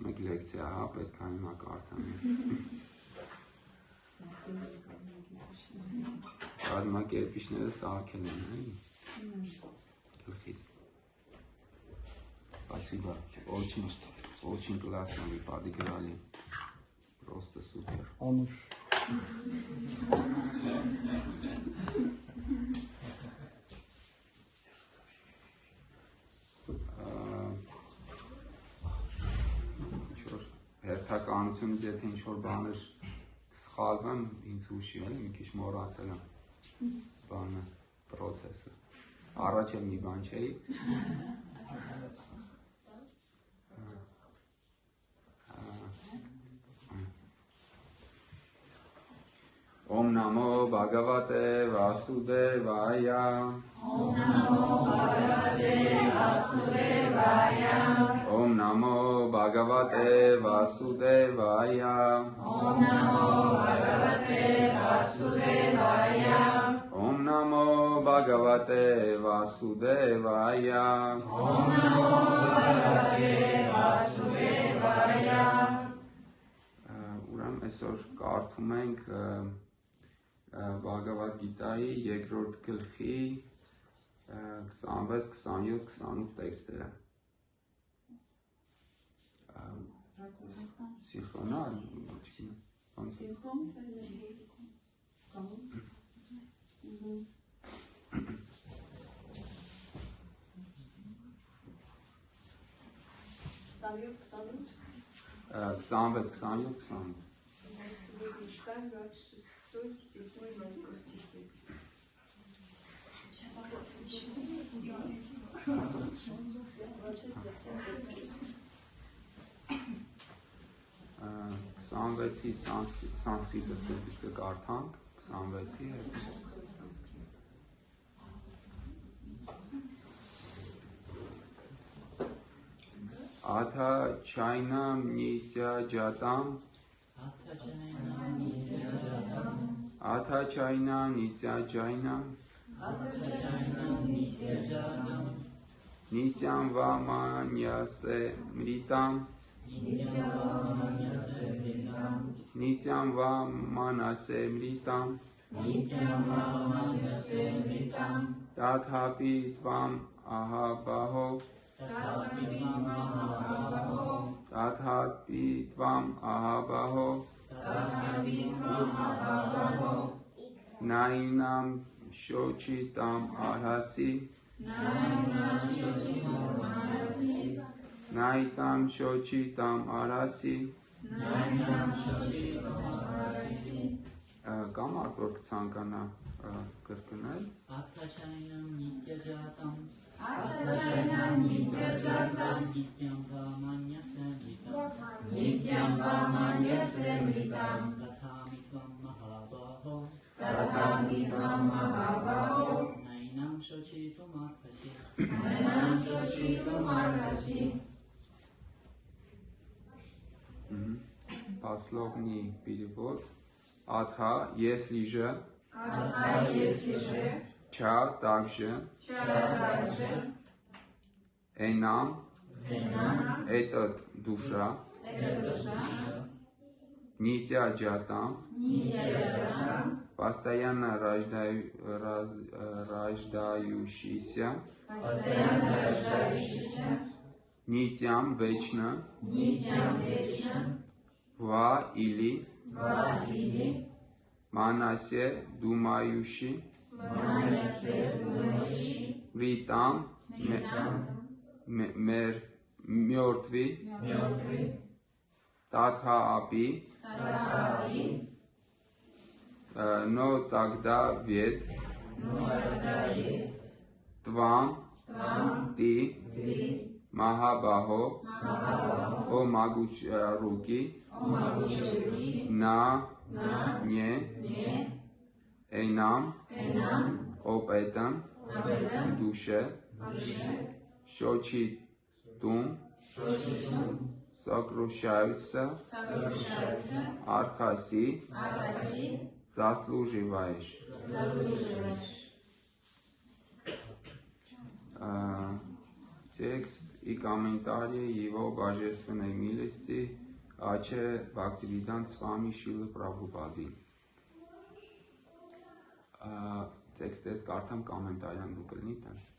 Մեկ լեկցիա, հա, պետք է հիմա կարդամ։ Կազմակերպիչները սարքել են, գլխից։ Спасибо, очень классно вы подыграли. Просто супер. Ануш. Հերթականությունից եթե ինչ-որ բաներ սխալվեմ, ինձ ուշի էլի, մի քիչ մոռացել եմ բանը, պրոցեսը։ Առաջ էլ մի բան չէի։ Om Namo Bhagavate Vasudevaya. Om Namo Bhagavate Vasudevaya. Om Namo Bhagavate Vasudevaya. Om Namo Bhagavate Vasudevaya. Om Namo Bhagavate Vasudevaya. Om Namo Bhagavate Vasudevaya. Ուրեմն այսօր կարդում ենք Բհագավադ Գիտայի երկրորդ գլխի 26, 27, 28 տեքստերը։ Սինխրոնալ, Սինխրոն Կսանվեց, 27, 28 26-ի սանսկրիտը սկզբից կկարդանք, 26-ի հետ Աթա չայնամ նիտյաջատամ Աթա չայնա նիտյաջայնամ Նիտյամ վամանյասե մրիտամ Նիտյամ վամանասե մրիտամ Տաթապի տվամ ահաբահո Տաթապի տվամ ահաբահո Նայնամ շոչիտամ արհասի Նայտամ շոչիտամ արհասի Կամ արդ որ կցանկանա կրկնել Աթաչայնամ նիտյաջատամ Աթաչայնամ նիտյաջատամ Նիտյամ վամանյասեմրիտամ Նիտյամ վամանյասեմրիտամ Տաթամիտվամ մահաբահո Տաթամիտվամ մահաբահո Նայնամ շոչիտում արհասի Նայնամ շոչիտում արհասի Пословный перевод. Адха, если же. Адха, если же. Ча, также. Ча, также. Энам. Энам. Этот душа. Это душа. Нитя джатам. Нитя джатам. Постоянно рождающийся. Постоянно рождающийся. Нитям вечно. Нитям вечно. ва или Ва или манасе думающий, Манасе думающий, вритам Вритам мертвый, мертвый, Тадхаапи, Тадхаапи, но тогда вед но тогда ведь твам Твам ты ты, Махабахо, Махабахо, о могучий о могучий, на на не не нам нам об этом об этом душе душе, шочитум шочитум, сокрушаются сокрушаются, Архаси Архаси, заслуживаешь. заслуживаешь. Текст и комментарии его божественной милости Аче Бхактивиданта Свами Шилы Прабхупады. Текст есть картам комментариям дукальнитанс.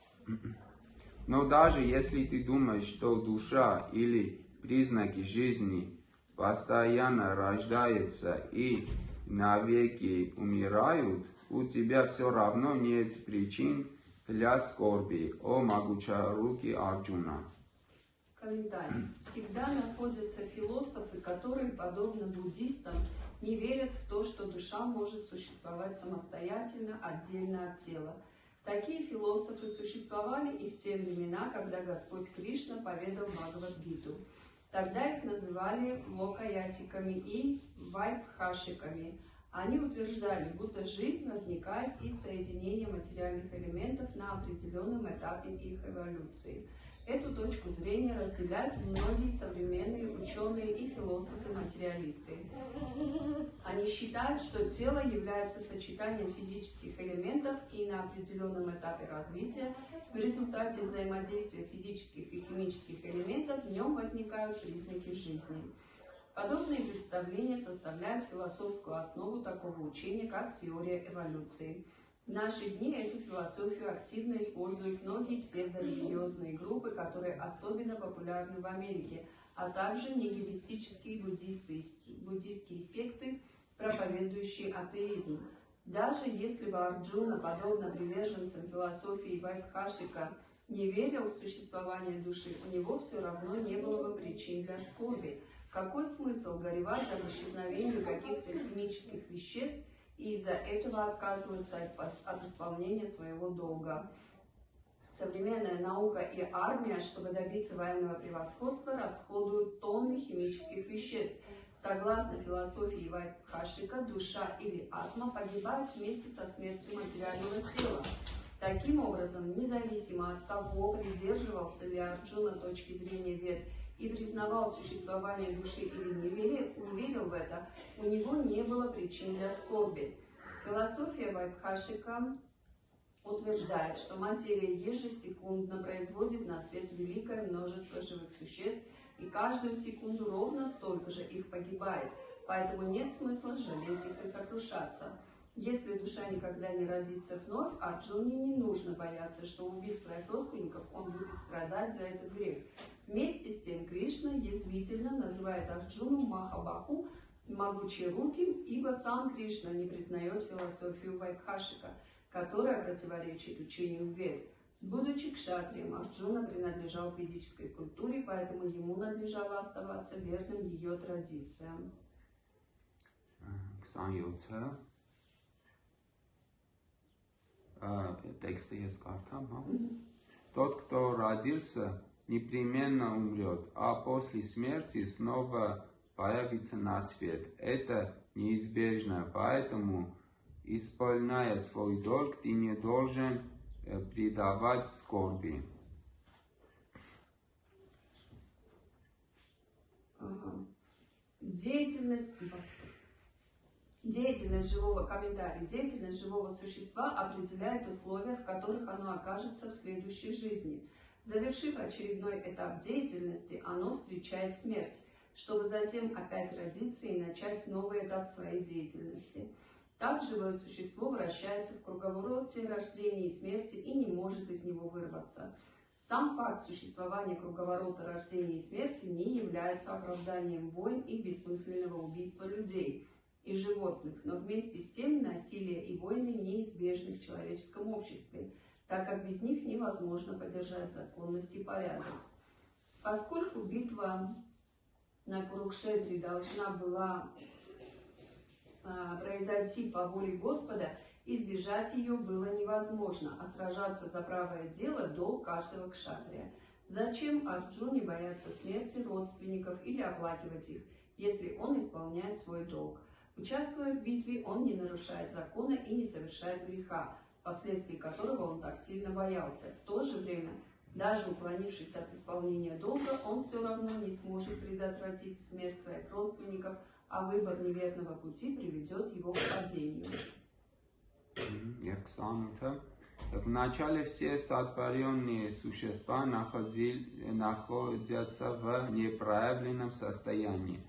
Но даже если ты думаешь, что душа или признаки жизни постоянно рождаются и навеки умирают, у тебя все равно нет причин для скорби, о могучарукий Арджуна. Комментарий. Всегда находятся философы, которые, подобно буддистам, не верят в то, что душа может существовать самостоятельно, отдельно от тела. Такие философы существовали и в те времена, когда Господь Кришна поведал Бхагавад-гиту. Тогда их называли локаятиками и вайбхашиками. Они утверждали, будто жизнь возникает из соединения материальных элементов на определенном этапе их эволюции. Эту точку зрения разделяют многие современные ученые и философы-материалисты. Они считают, что тело является сочетанием физических элементов и на определенном этапе развития в результате взаимодействия физических и химических элементов в нем возникают признаки жизни. Подобные представления составляют философскую основу такого учения, как теория эволюции. В наши дни эту философию активно используют многие псевдорелигиозные группы, которые особенно популярны в Америке, а также нигилистические буддийские секты, проповедующие атеизм. Даже если бы Арджуна, подобно приверженцам философии Вайбхашика, не верил в существование души, у него все равно не было бы причин для скорби. Какой смысл горевать об исчезновении каких-то химических веществ и из-за этого отказываться от исполнения своего долга? Современная наука и армия, чтобы добиться военного превосходства, расходуют тонны химических веществ. Согласно философии Вайбхашика, душа или атма погибает вместе со смертью материального тела. Таким образом, независимо от того, придерживался ли Арджуна точки зрения Вед и признавал существование души или не верил в это, у него не было причин для скорби. Философия Вайбхашика утверждает, что материя ежесекундно производит на свет великое множество живых существ, и каждую секунду ровно столько же их погибает, поэтому нет смысла жалеть их и сокрушаться. Если душа никогда не родится вновь, Арджуне не нужно бояться, что, убив своих родственников, он будет страдать за этот грех. Вместе с тем Кришна язвительно называет Арджуну Махабаху могучеруким, ибо сам Кришна не признает философию Вайбхашика, которая противоречит учению Вед. Будучи кшатрием, Арджуна принадлежал к ведической культуре, поэтому ему надлежало оставаться верным ее традициям. Тексты есть карта. Тот, кто родился, непременно умрет, а после смерти снова появится на свет. Это неизбежно, поэтому, исполняя свой долг, ты не должен предавать скорби. Деятельность живого существа определяет условия, в которых оно окажется в следующей жизни. Завершив очередной этап деятельности, оно встречает смерть, чтобы затем опять родиться и начать новый этап своей деятельности. Так живое существо вращается в круговороте рождения и смерти и не может из него вырваться. Сам факт существования круговорота рождения и смерти не является оправданием войн и бессмысленного убийства людей и животных, но вместе с тем насилие и войны неизбежны в человеческом обществе, так как без них невозможно поддержать законность и порядок. Поскольку битва на Курукшетре должна была произойти по воле Господа, избежать ее было невозможно, а сражаться за правое дело – долг каждого кшатрия. Зачем Арджуне бояться смерти родственников или оплакивать их, если он исполняет свой долг? Участвуя в битве, он не нарушает закона и не совершает греха, последствий которого он так сильно боялся. В то же время, даже уклонившись от исполнения долга, он все равно не сможет предотвратить смерть своих родственников, а выбор неверного пути приведет его к падению. Եվ 28-ը Вначале все сотворенные существа находятся в неправильном состоянии,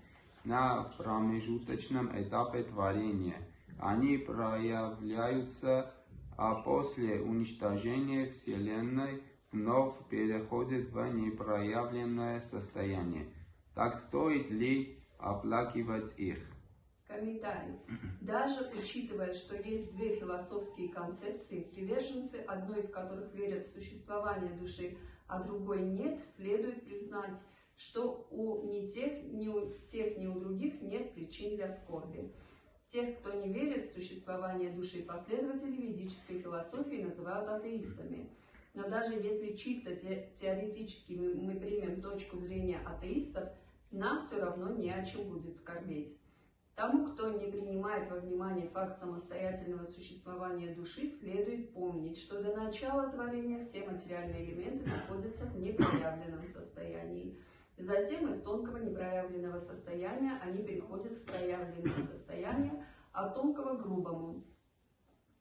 на промежуточном этапе творения. Они проявляются, а после уничтожения Вселенной вновь переходят в непроявленное состояние. Так стоит ли оплакивать их? Комментарий. Даже учитывая, что есть две философские концепции, приверженцы одной из которых верят в существование души, а другой нет, следует признать, что ни у других нет причин для скорби. Тех, кто не верит в существование души, последователи ведической философии называют атеистами. Но даже если чисто теоретически мы примем точку зрения атеистов, нам все равно не о чем будет скорбеть. Тому, кто не принимает во внимание факт самостоятельного существования души, следует помнить, что до начала творения все материальные элементы находятся в непроявленном состоянии. Затем из тонкого непроявленного состояния они переходят в проявленное состояние, а тонкого к грубому.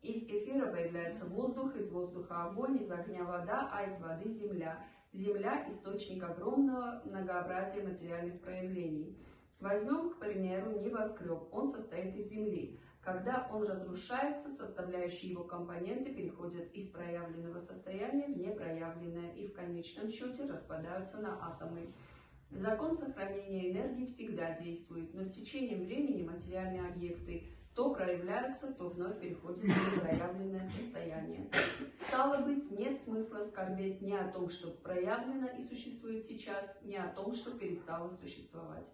Из эфира появляется воздух, из воздуха огонь, из огня вода, а из воды земля. Земля – источник огромного многообразия материальных проявлений. Возьмем, к примеру, небоскреб. Он состоит из земли. Когда он разрушается, составляющие его компоненты переходят из проявленного состояния в непроявленное и в конечном счете распадаются на атомы. Закон сохранения энергии всегда действует, но с течением времени материальные объекты то проявляются, то вновь переходят в непроявленное состояние. Стало быть, нет смысла скорбеть ни о том, что проявлено и существует сейчас, ни о том, что перестало существовать.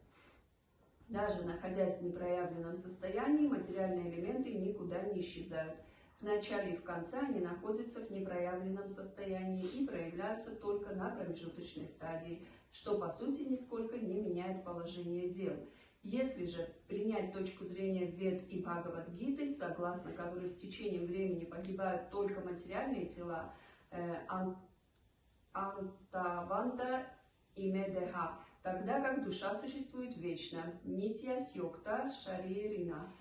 Даже находясь в непроявленном состоянии, материальные элементы никуда не исчезают. В начале и в конце они находятся в непроявленном состоянии и проявляются только на промежуточной стадии, что по сути нисколько не меняет положение дел. Если же принять точку зрения Вед и Бхагавад-гиты, согласно которой с течением времени погибают только материальные тела, Антаванта и Медеха, тогда как душа существует вечно, Нитья Сьокта Шаририна,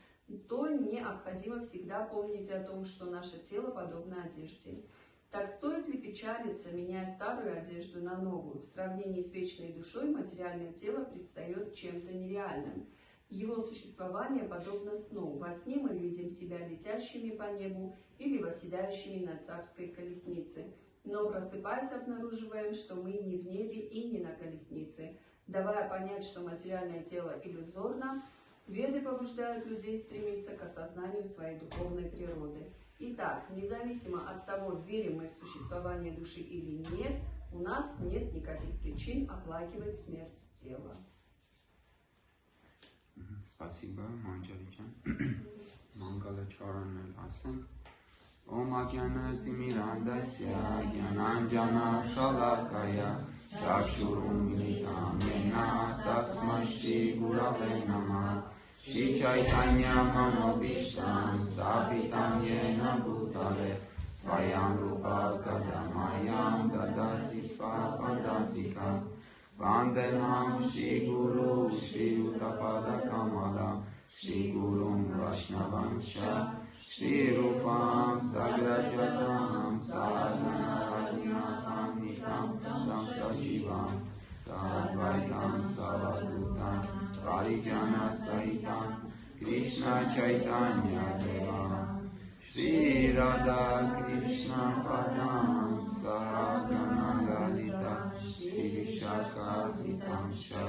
то необходимо всегда помнить о том, что наше тело подобно одежде. Так стоит ли печалиться, меняя старую одежду на новую? В сравнении с вечной душой материальное тело предстает чем-то нереальным. Его существование подобно сну. Во сне мы видим себя летящими по небу или восседающими на царской колеснице. Но просыпаясь, обнаруживаем, что мы не в небе и не на колеснице. Давая понять, что материальное тело иллюзорно, Веды побуждают людей стремиться к осознанию своей духовной природы. Итак, независимо от того, верим мы в существование души или нет, у нас нет никаких причин оплакивать смерть тела. Спасибо, Манджаличан. Мангалачаранel асен. Om Agyana Timirandasya Gyananjana Shalakaya Chakshurum Militam Yena Tasmai Shri Gurave Namah Shri Chaitanya Manobishtam Stapitam Yena Bhutale Svayam Rupa Kadamayam Dadati Svapadantikam Vandanam Shri Guru Shri Uttapada Kamala Shri Gurum Vaishnavansha Shri Rupam Sagrajatam Saganaragnatam Nikam Tam Sajivam Sadvaitam Savadutam Parijana Sahitam Krishna Chaitanya Devam Shri Radha Krishna Padam Sahagana Lalita Shri Shakavitamsha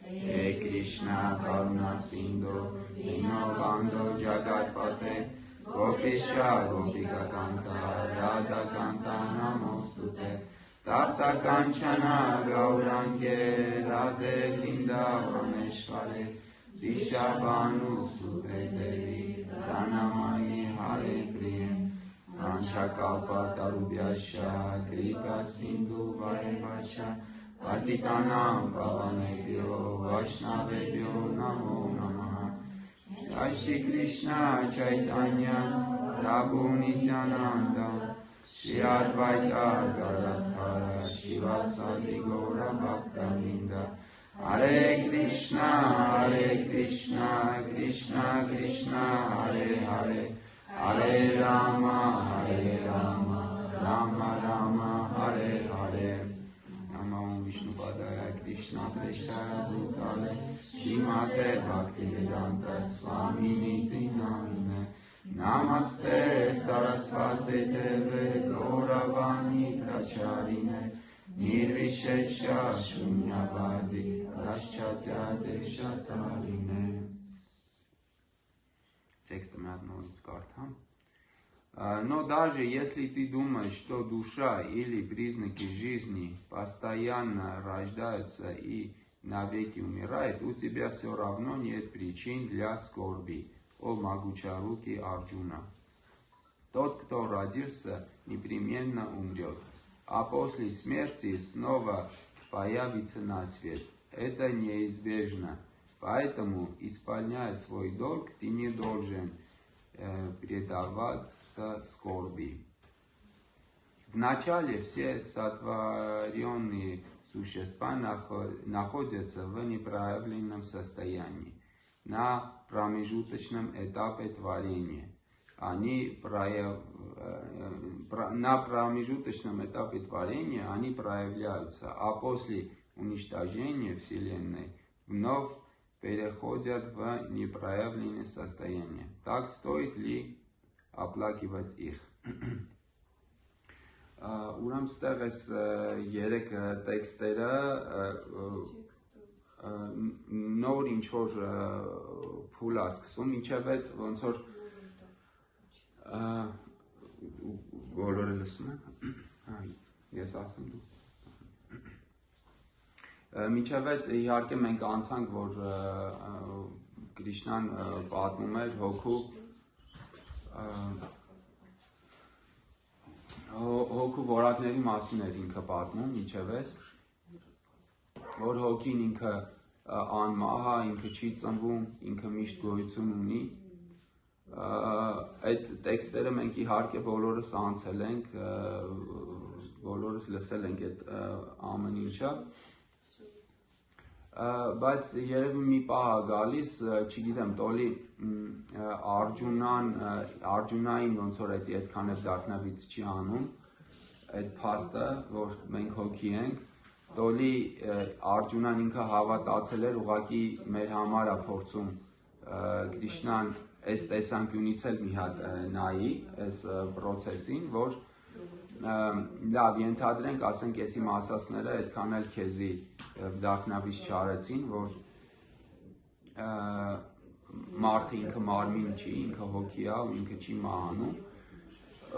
He Krishna Karuna Sindhu Dinobando Jagatpate Gopisha Gopika Kanta Radha Kanta Namostute Tapta Kanchana Gaurange Radhe Vrindavaneshware Dishabhanu Sute Devi Pranamayi Hare Priye Kanchakalpa Tarubhyasha Kripa Sindhu Varevacha Pasitanam Pavanebhyo Vaishnavebhyo Namo Namaha Jai Shri Krishna Chaitanya Prabhu Nityananda Shri Advaita Gadadhara Shivasadi Gaura Bhaktavinda Hare Krishna, Krishna Krishna, Hare Hare, Hare Rama, Rama Rama, Hare Hare. Namo Vishnupadaya Krishna Prasthaya Bhutale, Srimate Bhaktivedanta Swami Niti Namine. Namaste Sarasvati Deve Gauravani Pracharine. Nirvishesha Shunyavadi Paschatya Deshatarine. Текст одного карта. Но даже если ты думаешь, что душа или признаки жизни постоянно рождаются и навеки умирают, у тебя все равно нет причин для скорби, о могучарукий Арджуна. Тот, кто родился, непременно умрет, а после смерти снова появится на свет. Это неизбежно. Поэтому, исполняя свой долг, ты не должен предаваться скорби. Вначале все сотворенные существа находятся в непроявленном состоянии, на промежуточном этапе творения. На промежуточном этапе творения они проявляются, а после уничтожения Вселенной вновь переходят в непроявленное состояние. Так стоит ли оплакивать их? Ուրեմն ստեղ այս երեք տեքստերը նոր ինչ որ փուլ է սկսում, ինչև այդ ոնց որ բոլորը լսում են, ես ասեմ դու Մինչև այդ իհարկե մենք անցանք, որ Կրիշնան պատմում էր հոգու որակների մասին էր ինքը պատմում, մինչև այս, որ հոգին ինքը անմահ է, ինքը չի ծնվում, ինքը միշտ գոյություն ունի, այդ տեքստերը մենք իհարկե բոլորս անցել ենք, բոլորս լսել ենք այդ ամեն ինչը, բայց երևի մի պահ է գալիս, չգիտեմ, տոլի Արջունային ոնց որ այդքան էլ դարբնավից չի անում, այդ փաստը, որ մենք հոգի ենք, տոլի Արջունան ինքը հավատացել էր, ուղղակի մեր համար է փորձում Կրիշնան այս տեսանկյունից էլ մի հատ նայի, այս պրոցեսին, որ լավ, ենթադրենք, ասենք, ես իմ ասածները այդքան էլ քեզի վդախնավից չարեցին, որ մարդը ինքը մարմին չի, ինքը հոգի է ու ինքը չի մահանում,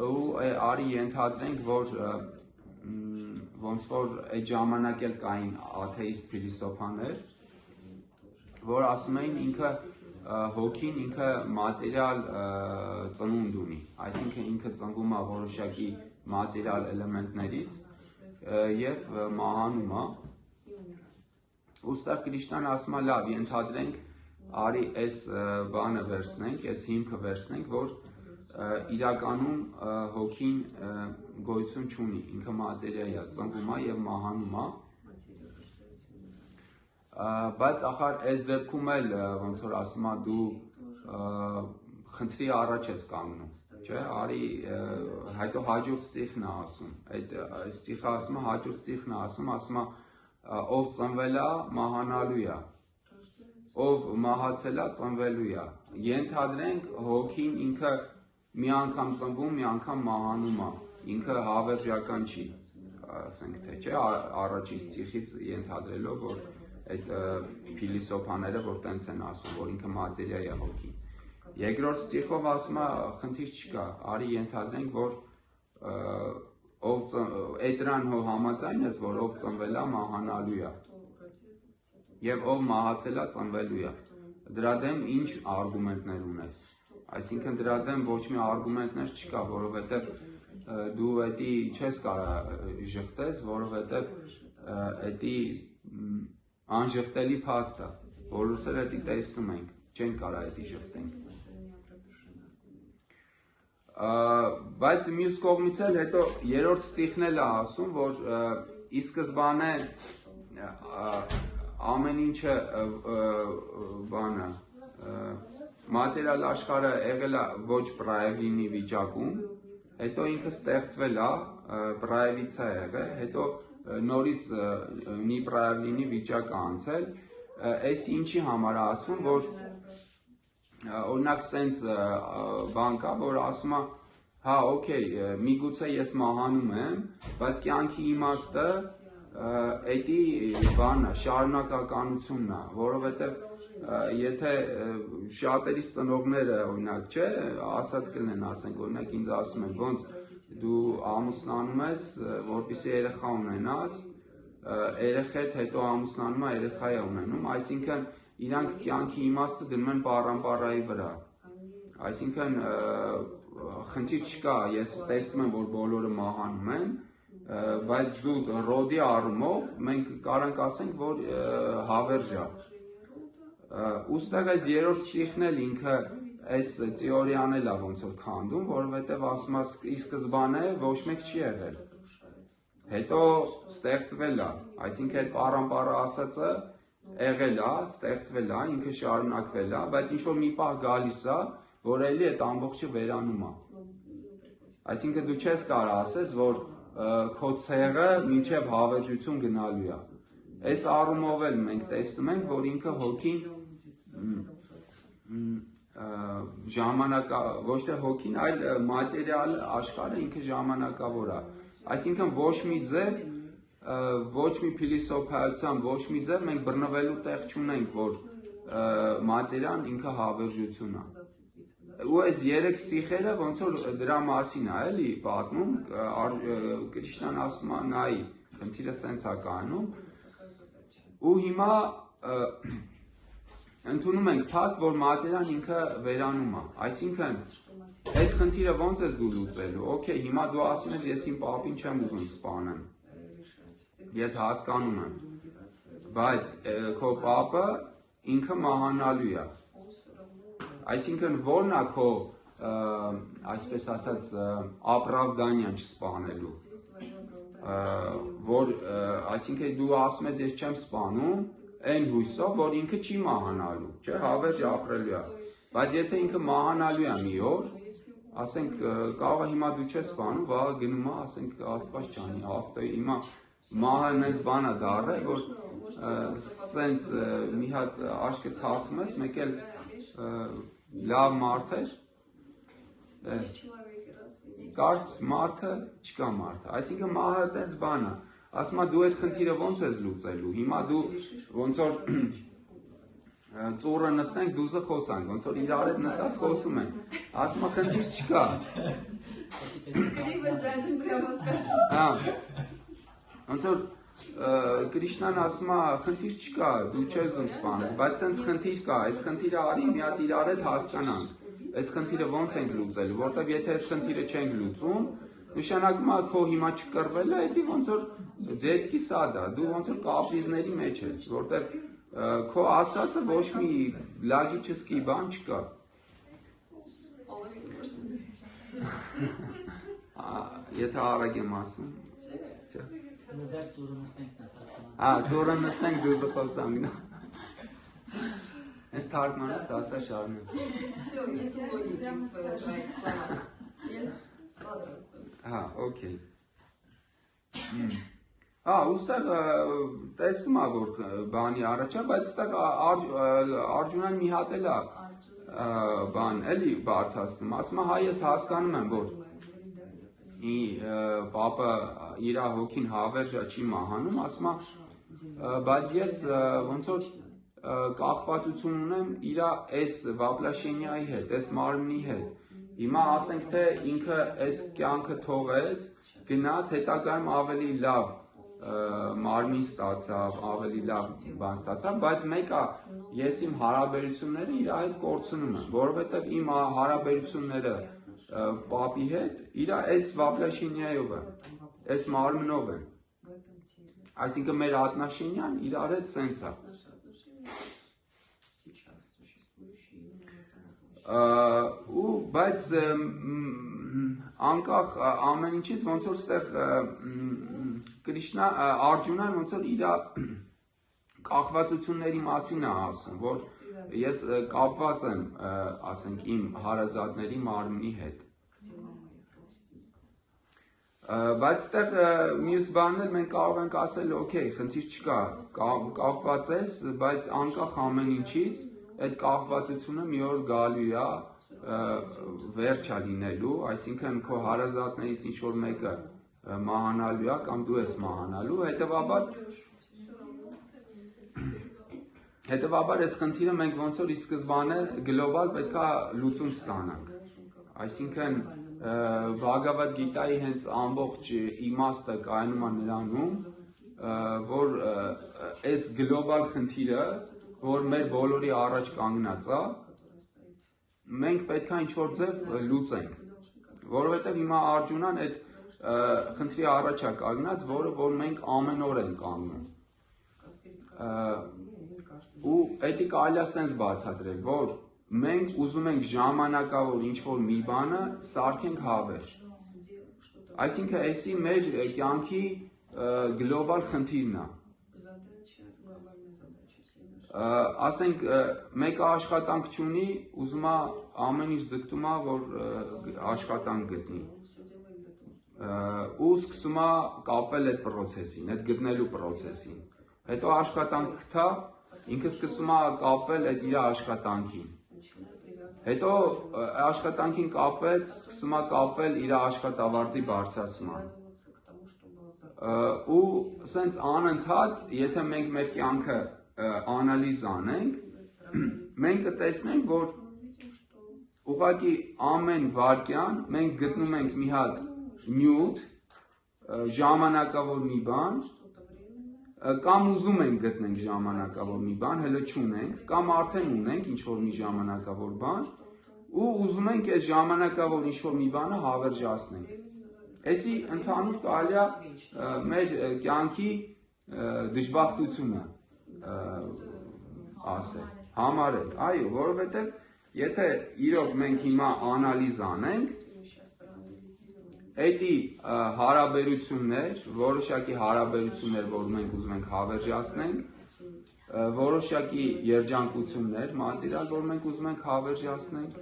ու արի ենթադրենք, որ ոնց որ այդ ժամանակ էլ կային աթեիստ փիլիսոփաներ, որ ասում էին ինքը հոգին ինքը մատերիալ ծնունդ ունի, այսինքն ինքը ծնվում է որոշակի մատերիալ էլեմենտներից եւ մահանում է, ուստեղ Կրիշնան ասում է լավ, ենթադրենք, արի այս բանը վերցնենք, այս հիմքը վերցնենք, որ իրականում հոգին գոյություն չունի, ինքը մատերիա է, ծնվում է եւ մահանում է, բայց ախար այս դեպքում էլ ոնց որ ասում է դու խնդրի առաջ ես կանգնում, չէ, արի հետո հաջորդ ստիխն է ասում, այդ ստիխը ասում է, հաջորդ ստիխն է ասում է, ով ծնվել է, մահանալու է, ով մահացել է, ծնվելու է, ենթադրենք հոգին ինքը մի անգամ ծնվում, մի անգամ մահանում է, ինքը հավերժական չի, ասենք թե, չէ, առաջի ստիխից ենթադրելով, որ այդ փիլիսոփաները որ տենց են ասում, որ ինքը մատերիա է հոգի։ Երկրորդ ստիխով ասում է, խնդիր չկա, արի ենթադրենք, որ այդ դրան հո համաձայն ես, որ ով ծնվել է մահանալու է, եւ ով մահացել է ծնվելու է։ Դրա դեմ ինչ արգումենտներ ունես։ Այսինքն դրա դեմ ոչ մի արգումենտներ չկա, որովհետեւ դու էդի չես կարա ժխտես, որովհետեւ էդի անժխտելի փաստ է, բոլորս էլ էդի տեսնում ենք, չենք կարա էդի ժխտենք։ Բայց մյուս կողմից էլ հետո երրորդ ստիխն էլ է ասում, որ ի սկզբանե ամեն ինչը բանը մատերիալ աշխարհը եղել է ոչ պրայևլինի վիճակում, հետո ինքը ստեղծվել է, պրայևից է եղել, հետո նորից նիպրայևլինի վիճակ է անցել, այս ինչի համար է ասվում, որ օրինակ սենց բան կա, որ ասում է, հա, օքեյ, միգուցե ես մահանում եմ, բայց կյանքի իմաստը էդի բանը, շարունակականությունն է, որովհետև եթե շատերից ծնողները, օրինակ, չէ, ասած կլինեն, ասենք, օրինակ, ինձ ասում են, ոնց դու ամուսնանում ես, որպեսզի երեխա ունենաս, երեխեդ հետո ամուսնանում է, երեխա է ունենում, այսինքն իրանք կյանքի իմաստը դնում են պարամպարայի վրա, այսինքն խնդիր չկա, ես տեսնում եմ, որ բոլորը մահանում են, բայց զուտ ռոդի առումով մենք կարանք ասենք, որ հավերժ է։ Ուստեղ այս երրորդ ստիխն էլ ինքը այս թեորիան էլ է ոնց որ քանդում, որովհետև ասում է ի սկզբանե ոչ մեկ չի եղել։ Հետո ստեղծվել է, այսինքն այդ պարամպարը ասածը եղել է, ստեղծվել է, ինքը շարունակվել է, բայց ինչ որ մի պահ գալիս է, որ էլի այդ ամբողջը վերանում է։ Այսինքն դու չես կարող ասես, որ քո ցեղը մինչև հավերժություն գնալու է։ Այս առումով էլ մենք տեսնում ենք, որ ինքը հոգին ոչ թե հոգին, այլ մատերիալ աշխարհը ինքը ժամանակավոր է։ Այսինքն ոչ մի ձև, ոչ մի փիլիսոփայության, ոչ մի ձև մենք բռնվելու տեղ չունենք, որ մատերիան ինքը հավերժություն է։ Ու այս երեք ստիխերը ոնց որ դրա մասին է, էլի պատմում, Կրիշնան ասում է, նայ, խնդիրը սենց է կանում, ու հիմա ընդունում ենք փաստ, որ մատերիան ինքը վերանում է, այսինքն այդ խնդիրը ոնց ես դու լուծելու, օքեյ, հիմա դու ասում ես, ես իմ պապին չեմ ուզում սպանեմ, ես հասկանում եմ, բայց քո պապը ինքը մահանալու է, այսինքն որն է քո, այսպես ասած, ապրավդանիան չսպանելու, որ, այսինքն դու ասում ես, ես չեմ սպանում, այն հույսով, որ ինքը չի մահանալու, չէ, հավերժ ապրելու է, բայց եթե ինքը մահանալու է մի օր, ասենք, կարող է հիմա դու չես սպանում, վաղը գնում է, ասենք, Աստված չանի, ավտոյի, հիմա մահը նենց բան է դառել, որ սենց մի հատ աշկը թարթում ես, մեկ էլ լավ մարդ էր, կարճ մարդը, չկա մարդը, այսինքն մահը տենց բան է, ասում է դու այդ խնդիրը ոնց ես լուծելու, հիմա դու ոնց որ ծուռը նստենք, դուզը խոսանք, ոնց որ իրար հետ նստած խոսում են, ասում է խնդիր չկա, ոնց որ Կրիշնան ասում է խնդիր չկա, դու չես ուզում սպանես, բայց սենց խնդիր կա, այս խնդիրը արի մի հատ իրար հետ հասկանանք, այս խնդիրը ոնց ենք լուծելու, որտեվ եթե այս խնդիրը չենք լուծում, նշանակում է քո հիմա չկռվելը, դա ոնց որ ձեծքի սադ է, դու ոնց որ կապրիզների մեջ ես, որտեվ քո ասածը ոչ մի լագիչեսկի բան չկա։ Եթե արագ եմ ասում, չէ։ Ծուռը նստենք դուզը խոսանք, նա։ Այս թարգմանս ասա շարունակ։ Հա, օքեյ։ Ուստեղ տեսնում է, որ բանի առաջա, բայց ստեղ Արջունան մի հատ էլ է բան էլի բարձրացնում, ասում է, հա ես հասկանում եմ, որ պապը իր հոգին հավերժա չի մահանում, ասում է, բայց ես ոնց որ կախվածություն ունեմ իր այս վապլաշենիայի հետ, այս մարմնի հետ։ Հիմա ասենք թե ինքը այս կյանքը թողեց, գնաց, հետագայում ավելի լավ մարմին ստացավ, ավելի լավ բան ստացավ, բայց մեկը ես իմ հարաբերությունները իր հետ կորցնում եմ, որովհետև իմ հարաբերությունները պապի հետ իր այս վապլաշենիայով է, այս մարմնով է, այսինքն մեր ատնաշենյան իրար հետ սենց է։ Բայց անկախ ամեն ինչից ոնց որ ստեղ Կրիշնա Արգյունան ոնց որ իր կախվածությունների մասին է ասում, որ ես կապված եմ, ասենք, իմ հարազատների մարմնի հետ։ Բայց ստեղ մյուս բանն էլ մենք կարող ենք ասել, օքեյ, խնդիր չկա, կապված ես, բայց անկախ ամեն ինչից այդ կախվածությունը մի օր գալու է, վերջ է լինելու, այսինքն քո հարազատներից ինչ որ մեկը մահանալու է կամ դու ես մահանալու, հետևաբար այս խնդիրը մենք ոնց որ ի սկզբանե գլոբալ պետքա լուծում ստանանք, այսինքն Բհագավադ Գիտայի հենց ամբողջ իմաստը կայանում է նրանում, որ այս գլոբալ խնդիրը, որ մեր բոլորի առաջ կանգնած է, մենք պետքա ինչ-որ ձև լուծենք, որովհետև հիմա Արգյունան այդ խնդրի առաջ է կանգնած, որ մենք ամեն օր ենք անում։ Ու էդի կարելի է սենց բացատրել, որ մենք ուզում ենք ժամանակավոր ինչ-որ մի բանը սարքենք հավերժ։ Այսինքն էսի մեր կյանքի գլոբալ խնդիրն է։ Ասենք մեկը աշխատանք չունի, ուզում է ամեն ինչ ձգտում է, որ աշխատանք գտնի։ Ու սկսում է կապվել այդ պրոցեսին, այդ գտնելու պրոցեսին։ Հետո աշխատանք գտավ, ինքը սկսում է կապվել այդ իր աշխատանքին։ Հետո աշխատանքին կապվեց, սկսում է կապվել իր աշխատավարձի բարձրացման։ Ու սենց անընդհատ, եթե մենք մեր կյանքը անալիզ անենք, մենք կտեսնենք, որ ուղղակի ամեն վայրկյան մենք գտնում ենք մի հատ նյութ, ժամանակավոր մի բան, կամ ուզում ենք գտնենք ժամանակավոր մի բան, հələ չունենք, կամ արդեն ունենք ինչ-որ մի ժամանակավոր բան, ու ուզում ենք այս ժամանակավոր ինչ-որ մի բանը հավերժացնենք։ Էսի ընդհանուր կարելի է մեր կյանքի դժբախտությունը ասել, համարել, այո, որովհետև եթե իրոք մենք հիմա անալիզ անենք, Էդի հարաբերություններ, որոշակի հարաբերություններ, որ մենք ուզում ենք հավերժացնենք, որոշակի երջանկություններ, մատիրալ, որ մենք ուզում ենք հավերժացնենք,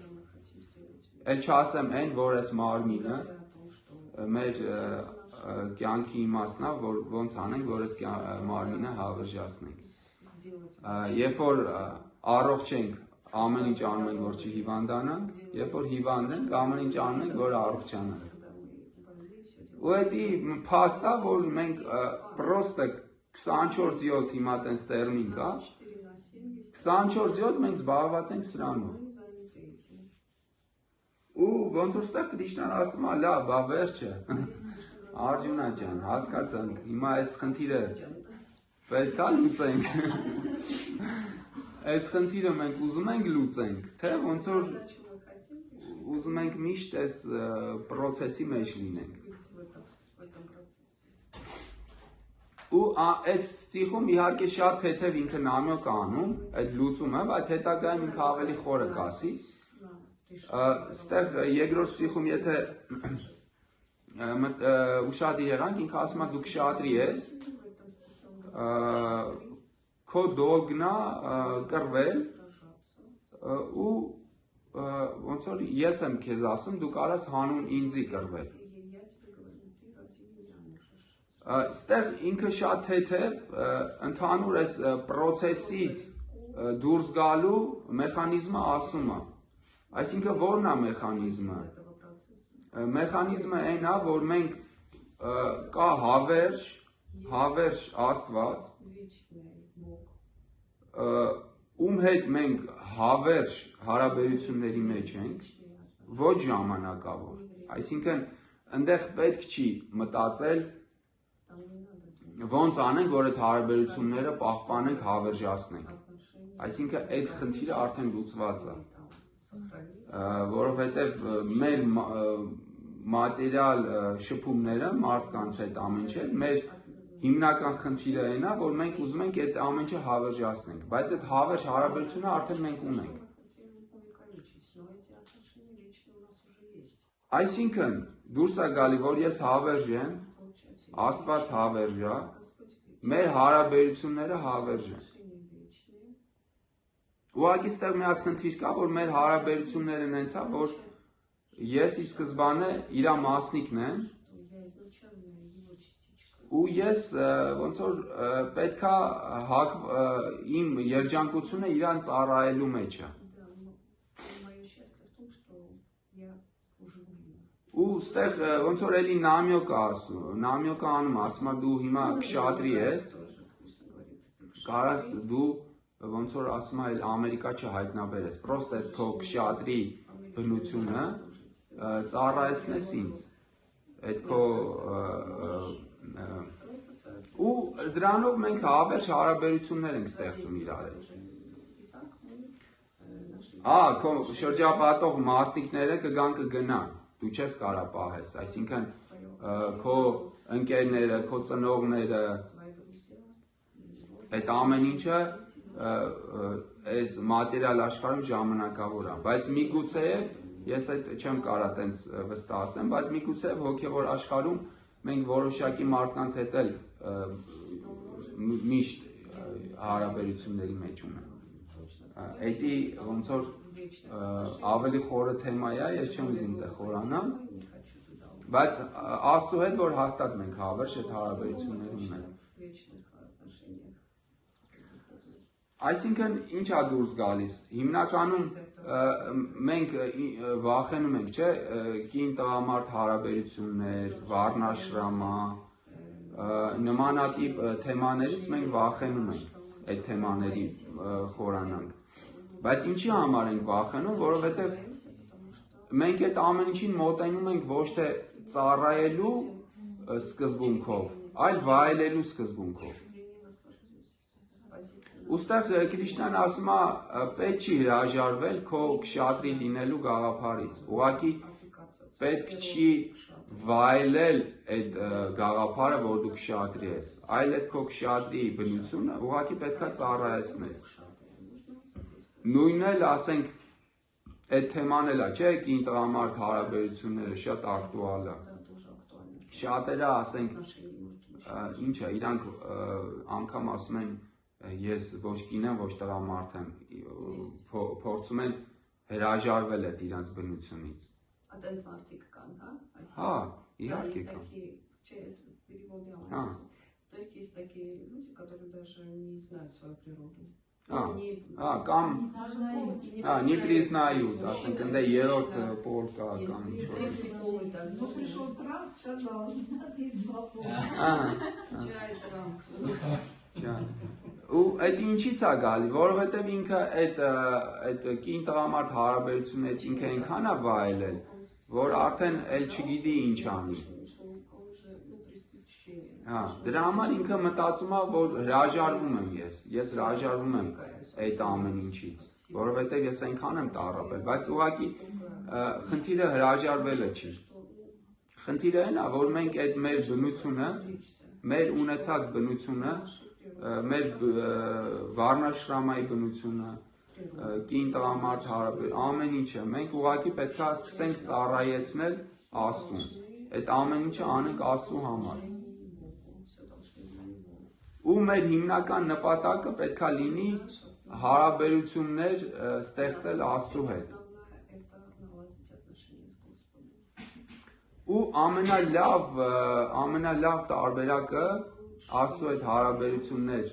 էլ չասեմ այն, որ այս մարմինը մեր կյանքի իմաստն է, որ ոնց անենք, որ այս մարմինը հավերժացնենք։ Երբ որ առողջ ենք, ամեն ինչ անում ենք, որ չհիվանդանանք, երբ որ հիվանդ ենք, ամեն ինչ անում ենք, որ առողջանանք։ Ու էդի փաստ է, որ մենք պրոստը 24/7 հիմա տենց տերմին կա, 24/7 մենք զբաղված ենք սրանով։ Ու ոնց որ ստեղ Կրիշնան ասում է, լավ, բա վերջը, Արգյունա ջան, հասկացանք, հիմա այս խնդիրը պետք է լուծենք։ Այս խնդիրը մենք ուզում ենք լուծենք, թե ոնց որ ուզում ենք միշտ այս պրոցեսի մեջ լինենք։ Ու այս ստիխում իհարկե շատ թեթև ինքը նամյոք անում, այդ լուծումը, բայց հետագայում ինքը ավելի խորը կասի։ Ստեղ երկրորդ ստիխում եթե ուշադիր եղանք, ինքը ասում է դու կշատրի ես, քո դոլգն է կռվել ու ոնց որ ես եմ քեզ ասում, դու կարաս հանուն ինձի կռվել։ Ստեղ ինքը շատ թեթև ընդհանուր այս պրոցեսից դուրս գալու մեխանիզմը ասում է, Այսինքն ո՞րն է մեխանիզմը։ этого процесса. Մեխանիզմը այն է, որ մենք կա հավերժ Աստված, Вечный Бог, ում հետ մենք հավերժ հարաբերությունների մեջ ենք, ոչ ժամանակավոր։ Այսինքն այնտեղ պետք չի մտածել там не надо думать ոնց անենք, որ այդ հարաբերությունները պահպանենք, հավերժացնենք։ отношения. Այսինքն այդ խնդիրը արդեն լուծված է, Сохранить. որովհետև մեր մատերիալ շփումները մարդկանց հետ ամեն ինչ, մեր հիմնական խնդիրը այն է, որ մենք ուզում ենք այդ ամեն ինչը հավերժացնենք, բայց այդ հավերժ հարաբերությունը արդեն մենք ունենք։ Но эти отношения вечные у нас уже есть. Այսինքն դուրս է գալի, որ ես հավերժ եմ, Получается, Աստված հավերժ է, Господь вечный. մեր հարաբերությունները հավերժ են։ Отношения вечные. Ուղղակի ստեղ մի հատ խնդիր կա, որ մեր հարաբերությունները նենց է, որ ես ի սկզբանե իր մասնիկն եմ, Что я изначально его частичка. ու ես ոնց որ պետքա իմ երջանկությունը իրան ծառայելու մեջ է։ Да, но мое счастье в том, что я служу ему. Ու ստեղ ոնց որ էլի նամյոկը ասում, նամյոկը անում, ասում է դու հիմա քշատրի ես, Тоже Кришна говорит, ты կարաս դու ոնց որ ասում է Ամերիկա չհայտնաբերես, պրոստը այդ քո քշատրի բնությունը ծառայեցնես ինձ։ Այդ քո ու դրանով մենք հավերժ հարաբերություններ ենք ստեղծում իրար հետ։ Քո շրջապատող մասնիկները կգան կգնան, դու չես կարա պահես, այսինքն քո ընկերները, քո ծնողները, այդ ամեն ինչը այս մատերիալ աշխարհում ժամանակավոր է, բայց միգուցեև ես այդ չեմ կարա տենց վստահ ասեմ, բայց միգուցեև հոգևոր աշխարհում մենք որոշակի մարդկանց հետ էլ միշտ հարաբերությունների մեջ ունենք։ Էդի ոնց որ ավելի խորը թեմա է, ես չեմ ուզում դե խորանամ, բայց Աստծո հետ որ հաստատ մենք հավերժ այդ հարաբերություններ ունենք։ Այսինքն ինչ է դուրս գալիս։ Հիմնականում մենք վախենում ենք, չէ՞, կին տղամարդ հարաբերություններ, վառնաշրամա, նմանատիպ թեմաներից մենք վախենում ենք այդ թեմաների խորանանք։ Բայց ինչի համար ենք վախենում, որովհետև մենք այդ ամեն ինչին մոտենում ենք ոչ թե ծառայելու սկզբունքով, այլ վայելելու սկզբունքով։ Ուստեղ Կրիշնան ասում է, պետք չի հրաժարվել քո քշատրի լինելու գաղափարից։ Ուղղակի պետք չի վայելել այդ գաղափարը, որ դու քշատրի ես, այլ այդ քո քշատրի բնությունը ուղղակի պետքա ծառայեցնես։ Նույնն էլ ասենք այդ թեման էլ է, չէ՞, կին տղամարդ հարաբերությունները շատ ակտուալ է։ Շատերը ասենք ինչ է, իրանք անգամ ասում են ես ոչ կին եմ, ոչ տղամարդ եմ, փորձում են հրաժարվել այդ իրանց բնությունից։ Այդպես մարդիկ կան, հա։ Հա, իհարկե կան։ То есть есть такие люди, которые даже не знают свою природу. Կամ не признают, ասենք ընդ երրորդ պոլ կա կամ ինչ-որ։ Ну, пришел Трамп, сказал, у нас есть два пола. Ու այդ ինչի՞ց է գալի, որովհետև ինքը այդ կին տղամարդ հարաբերությունից ինքը այնքան է վայելել, որ արդեն էլ չգիտի ինչ անի։ Դրա համար ինքը մտածում է, որ հրաժարվում եմ ես հրաժարվում եմ այդ ամեն ինչից, որովհետև ես այնքան եմ տառապել, բայց ուղղակի խնդիրը հրաժարվելը չի։ Խնդիրը այն է, որ մենք այդ մեր բնությունը, մեր ունեցած բնությունը, մեր վառնաշրամայի բնությունը, կին տղամարդ հարաբերություն, ամեն ինչը մենք ուղղակի պետք է սկսենք ծառայեցնել Աստծուն։ Այդ ամեն ինչը անենք Աստծու համար։ Ու մեր հիմնական նպատակը պետք է լինի հարաբերություններ ստեղծել Աստծու հետ։ Ու ամենալավ տարբերակը Աստծու հետ հարաբերություններ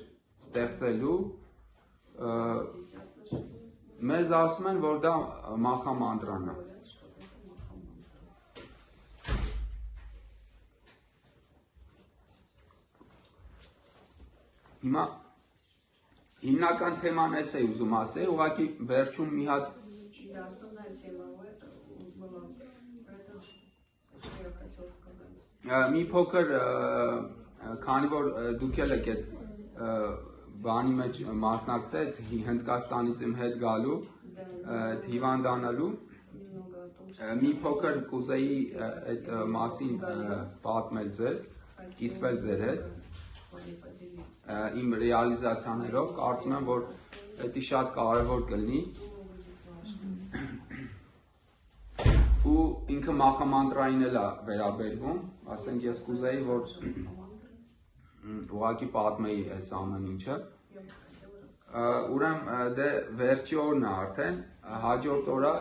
ստեղծելու մեզ ասում են, որ դա մախամանդրան է։ Говорят, что это махамантра. Հիմա հիմնական թեման էս է ուզում ասել, ուղղակի վերջում մի հատ Да, основная тема была это, что я хотела сказать. մի փոքր քանի որ դուք էլ եք այդ բանի մեջ մասնակցել Հնդկաստանից իմ հետ գալու հիվանդանալու Немного о том, что մի փոքր կուզեի այդ մասին պատմել ձեզ, կիսվել ձեր հետ с вами поделиться. իմ ռեալիզացիաներով, կարծում եմ, որ դա շատ կարևոր կլինի Будет важно. ու ինքը մախամանտրային էլ է վերաբերվում, ասենք ես կուզեի, որ ուղղակի պատմեի այս ամեն ինչը, Я бы хотела рассказать. ուրեմն դե վերջի օրն է արդեն, հաջորդ օրը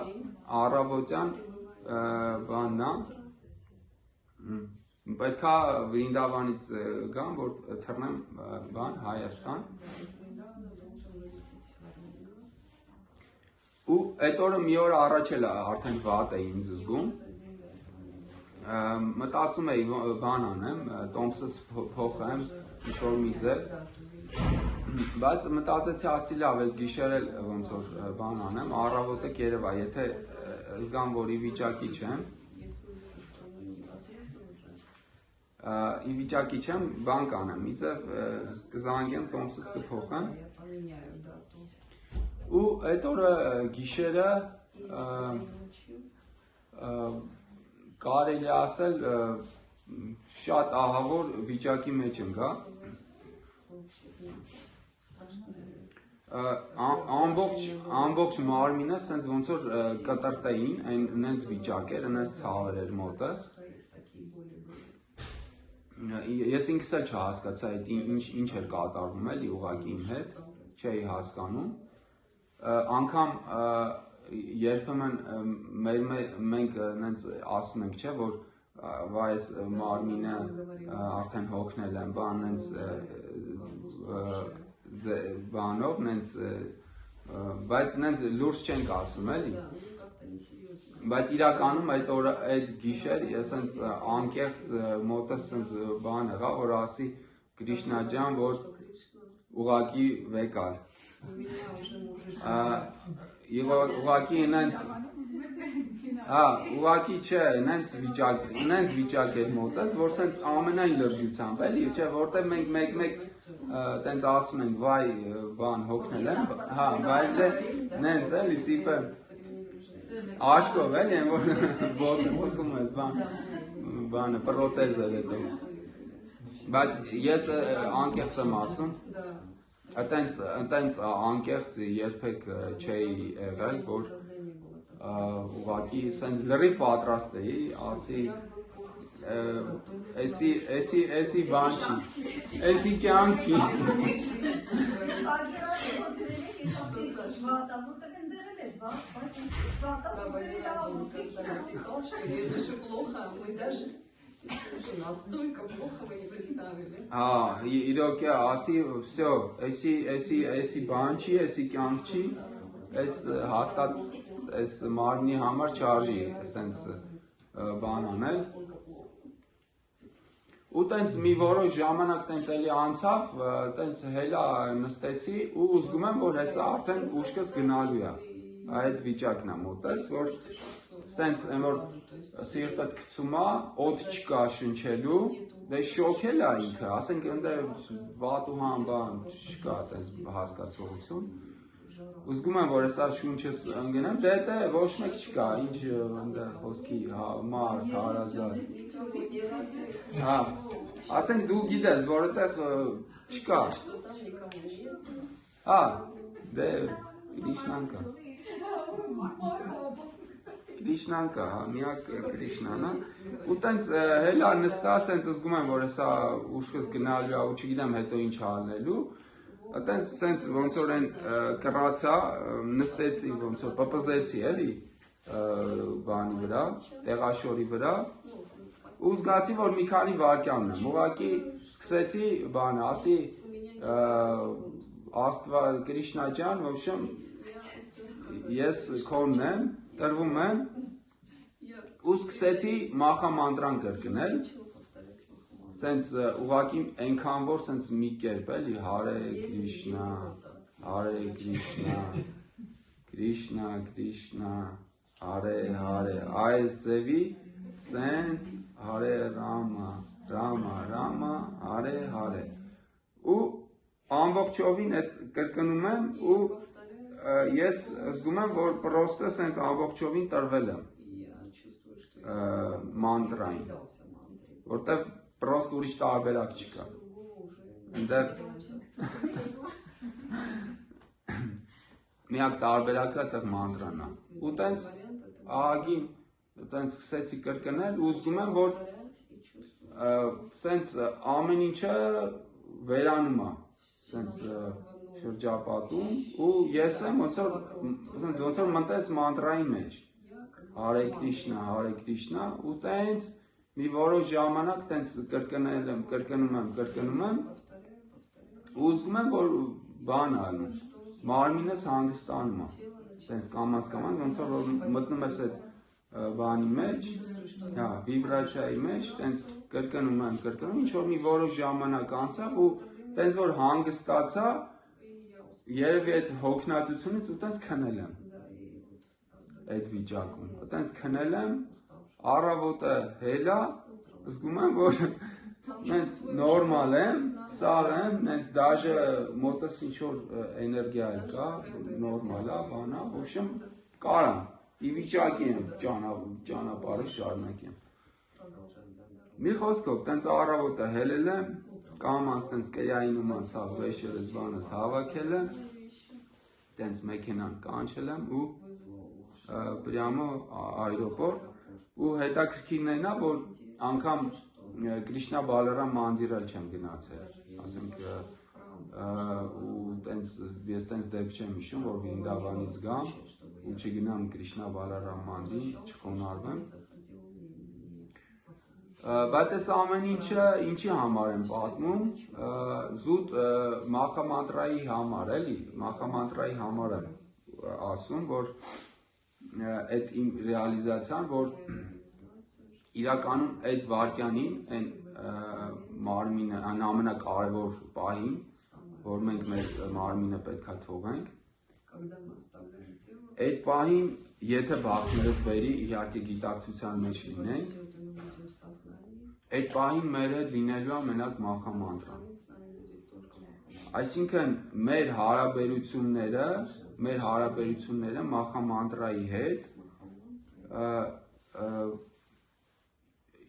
առավոտյան բանն է, պետք է Վրինդավանից գամ, որ թռնեմ բան Հայաստան, Недавно должен вылететь в Армению. ու այդ օրը մի օր առաջ էլ արդեն վատ էի ինձ զգում, За день до этого не было. մտածում էի բան անեմ, տոմսս փոխեմ, ինչ-որ մի ձև, բայց մտածեցի ասի լավ, ես գիշեր էլ ոնց որ բան անեմ, առավոտը կերևա, եթե զգամ, որ ի վիճակի չեմ, Если увижу, что оно непосредственно уже, ի վիճակի չեմ, բան կանեմ, մի ձև կզանգեմ, տոմսս կփոխեմ, я поменяю дату. ու այդ օրը գիշերը И ночью կարելի ասել շատ ահավոր վիճակի մեջ ընկա, вообще страшно. ամբողջ մարմինը սենց ոնց որ կտրտեին, այնց վիճակ էր, այնց ցավեր էր մոտս, Такие боли были. ես ինքս էլ չհասկացա այդ ինչ էր կատարվում էլի ուղղակի իմ հետ, չէի հասկանում, անգամ երբեմն մենք այնց ասում ենք, չէ, որ վայ մարմինը արդեն հոգնել են, բան այնց բանով, այնց բայց այնց լուրջ չենք ասում էլի, Да, ну как-то несерьезно. բայց իրականում այդ օրը այդ գիշեր ես այնց անկեղծ մոտս այնց բան եղա, որ ասի Կրիշնա ջան, որ Что Кришна ուղակի վեկալ, у меня уже можешь ուղակի այնց ուղղակի չէ, այնց վիճակ էր մոտս, որ սենց ամենայն լրջությամբ էլի, չէ, որտեղ մենք մեկ-մեկ տենց ասում ենք, վայ, բան, հոգնել եմ, բայց դե նենց էլի ծիպը աշկով էլի են, որ ոտը սխում ես, բանը, պրոտեզ էր հետո, բայց ես անկեղծ եմ ասում, ընտենց անկեղծ երբեք չէի եղել, որ ուղղակի սենց լրիվ պատրաստ էի, ասի էսի բան չի, էսի կյանք չի, Когда написал, что ей даже плохо, мы даже настолько плохо мы не представили. իրոք է, ասի, վսյո, էսի բան չի, էսի կյանք չի, էս հաստատ էս մարմնի համար չարժի սենց բան անել, ու տենց մի որոշ ժամանակ տենց էլի անցավ, տենց հելա նստեցի ու զգում եմ, որ հեսա արդեն ուշքս գնալու է, այդ վիճակն է մոտես, որ սենց եմ որ սիրտդ գցում է, օդ չկա շնչելու, դե շոքել է ինքը, ասենք ընդ վատ ու համ բան չկա տենց հասկացողություն, ու զգում եմ, որ հեսա շունչս ընգնեմ, դե ոչ մեկ չկա, ինչ ընդ խոսքի մարդ, հարազատ, ասենք դու գիտես, որովհետև չկա, դե Կրիշնան կա, Կրիշնան կա, միակ Կրիշնան է, ու տենց հելա նստա, սենց զգում եմ, որ հեսա ուշքս գնալու է, ու չգիտեմ հետո ինչ անելու, տենց սենց ոնց որ են կռացա, նստեցի, ոնց որ պպզեցի էլի բանի վրա, տեղաշորի վրա, ու զգացի, որ մի քանի վայրկյանն եմ, ուղղակի սկսեցի բանը, ասի Աստված Կրիշնա ջան, ոբշեմ ես քոնն եմ, տրվում եմ, ու սկսեցի մախամանտրան կրկնել, սենց ուղղակի այնքան որ սենց մի կերպ էլի Հարե Կրիշնա, Հարե Կրիշնա, Կրիշնա, Կրիշնա, Հարե Հարե, այս ձևի սենց Հարե Ռամա, Ռամա, Ռամա, Հարե Հարե, ու ամբողջովին այդ կրկնում եմ ու ես զգում եմ, որ պրոստը սենց ամբողջովին տրվել եմ մանտրային, որտև պրոստ ուրիշ տարբերակ չկա, ընդեղ միակ տարբերակը այդտեղ մանտրան է, ու տենց ահագին տենց սկսեցի կրկնել ու զգում եմ, որ սենց ամեն ինչը վերանում է, սենց շրջապատում ու ես եմ ոնց որ մտես մանտրայի մեջ Հարե Կրիշնա ու տենց մի որոշ ժամանակ տենց կրկնում եմ ու զգում եմ, որ բան ալնում, մարմինս հանգստանում է, տենց կամաց ոնց որ մտնում ես այդ բանի մեջ, վիբրացիայի մեջ, տենց կրկնում եմ, ինչ որ մի որոշ ժամանակ անցավ ու տենց որ հանգստացա, երևի այդ հոգնածությունից ու տենց քնել եմ այդ վիճակում, տենց քնել եմ, առավոտը հելա, զգում եմ, որ նենց նորմալ եմ, սաղ եմ, նենց դաժը մոտս ինչ որ էներգիա էլ կա, նորմալ է, բանա, ոբշեմ կարամ, ի վիճակի եմ ճանապարհը շարունակեմ։ Մի խոսքով, տենց առավոտը հելել եմ, կամանց տենց կրյայինում սաղ վեշերս բանս հավաքել եմ, տենց մեքենան կանչել եմ ու պրյամո այրոպորտ ու հետաքրքիրն այնա, որ անգամ Կրիշնա Բալարամ մանդիրալ չեմ գնացել, ասենք ու ես տենց դեպք չեմ հիշում, որ Վրինդավանից գամ ու չգնամ Կրիշնա Բալարամ մանդին, չխոնարհվեմ, բայց այս ամեն ինչը ինչի համար եմ պատմում, զուտ մախամանտրայի համար, էլի, մախամանտրայի համար եմ ասում, որ այդ իմ ռեալիզացիան, որ իրականում այդ վարկյանին, այն մարմինը, այն ամենակարևոր պահին, որ մենք մեր մարմինը պետք է թողենք, այդ պահին, եթե բախներս բերի, իհարկե գիտակցության մեջ լինենք, այդ պահին մեր հետ լինելու է մենակ մախամանտրան։ Այսինքն մեր հարաբերությունները մախամանտրայի հետ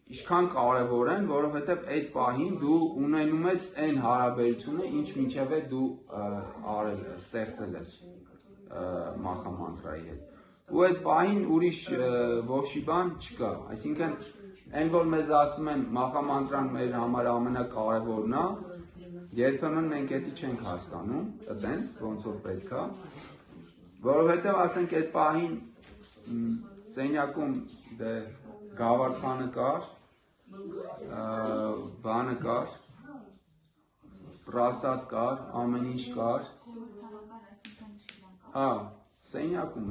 ինչքան կարևոր են, որովհետև այդ պահին դու ունենում ես այն հարաբերությունը, ինչ մինչև է դու ստեղծել ես մախամանտրայի հետ։ Ու այդ պահին ուրիշ ովշի բան չկա, այսինքն այն որ մեզ ասում են մախամանտրան մեր համար ամենակարևորն է, երբեմն մենք էդի չենք հասկանում, այտենց, ոնց որ պետք է, որովհետև ասենք այդ պահին սենյակում գավարդանը կար, բանը կար, պրասատ կար, ամեն ինչ կար, սենյակում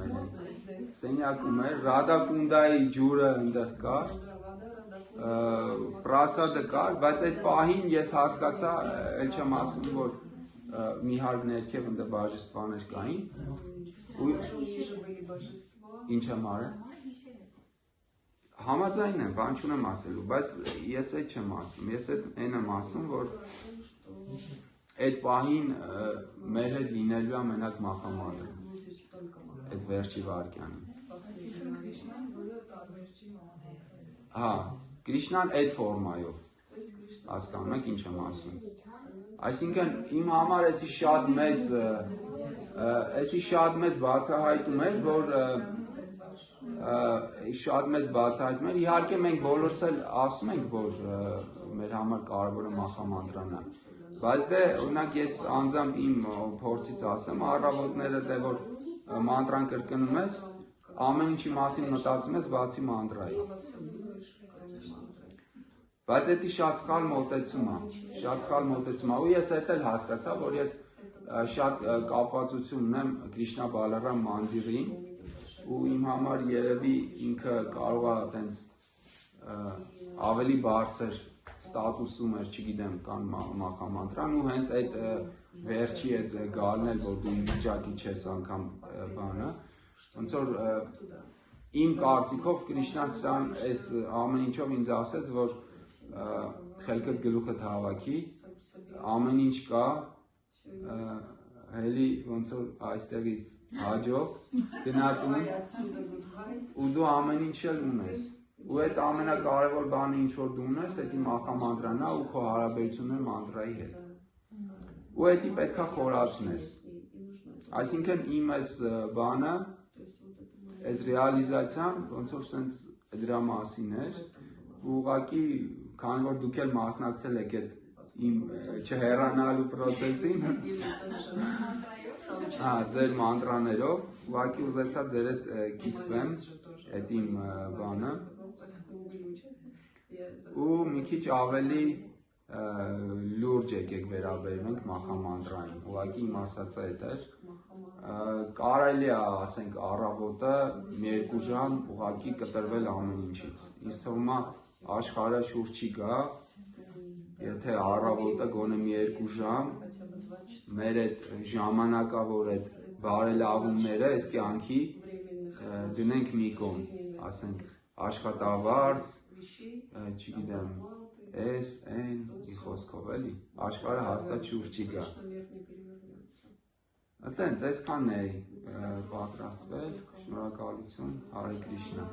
էր, Ռադակունդայի ջուրը ընդեղ կար, պրասադը կար, բայց այդ պահին ես հասկացա, էլ չեմ ասում, որ մի հարկ ներքև ընդը բաժեստվաներ կային, ինչ եմ արել, համաձայն եմ, բան չունեմ ասելու, բայց ես այդ չեմ ասում, ես այն եմ ասում, որ այդ պահին մեր հետ լինելու է մենակ մախամանտրը, այդ վերջի վարկյանին։ Կրիշնան այդ ֆորմայով, հասկանում եք ինչ եմ ասում։ Այսինքն իմ համար էսի շատ մեծ բացահայտում էր, որ իհարկե մենք բոլորս էլ ասում ենք, որ մեր համար կարևորը մախամանտրան է, բայց դե օրինակ ես անձամբ իմ փորձից ասեմ, առավոտները որ մանտրան կրկնում ես, ամեն ինչի մասին մտածում ես բացի մանտրայից։ Բայց դա շատ սխալ մոտեցում է, ու ես այդ էլ հասկացա, որ ես շատ կապվածություն ունեմ Կրիշնա Բալարամ Մանդիրին ու իմ համար երևի ինքը կարող է այտենց ավելի բարձր ստատուսում էր, չգիտեմ, կան մախամանտրան ու հենց այդ վերջի այդ գալն էլ, որ դու վիճակի չես անգամ բանը, ոնց որ իմ կարծիքով Կրիշնան սրան այս ամեն ինչով ինձ ասեց, որ խելքդ գլուխդ հավաքի, ամեն ինչ կա, հելի ոնց որ այստեղից հաջող գնատուն ու դու ամեն ինչ էլ ունես ու այդ ամենակարևոր բանը ինչ որ դու ունես, դա մախամանտրան է ու քո հարաբերությունն է մանտրայի հետ ու դա պետք է խորացնես, այսինքն իմ այս բանը, այս ռեալիզացիան ոնց որ սենց դրա մասին էր ու ուղղակի քանի որ դուք էլ մասնակցել եք այդ իմ չհեռանալու պրոցեսին, ձեր մանտրաներով, ուղղակի ուզեցա ձեր հետ կիսվեմ այդ իմ բանը ու մի քիչ ավելի լուրջ եկեք վերաբերվենք մախամանտրային, ուղղակի իմ ասածը այդ էր, կարելի է ասենք առավոտը 2 ժամ ուղղակի կտրվել ամեն ինչից, ինձ թվում է աշխարհը շուրջ չի գա, եթե առավոտը գոնե 2 ժամ մեր այդ ժամանակավոր այդ բարելավումները այս կյանքի դնենք մի կողմ, ասենք աշխատավարձ, չգիտեմ, այս, այն, ի խոսքով էլի, աշխարհը հաստատ շուրջ չի գա։ Այդտենց, այսքանն է պատրաստվել, շնորհակալություն, Հարե Կրիշնա։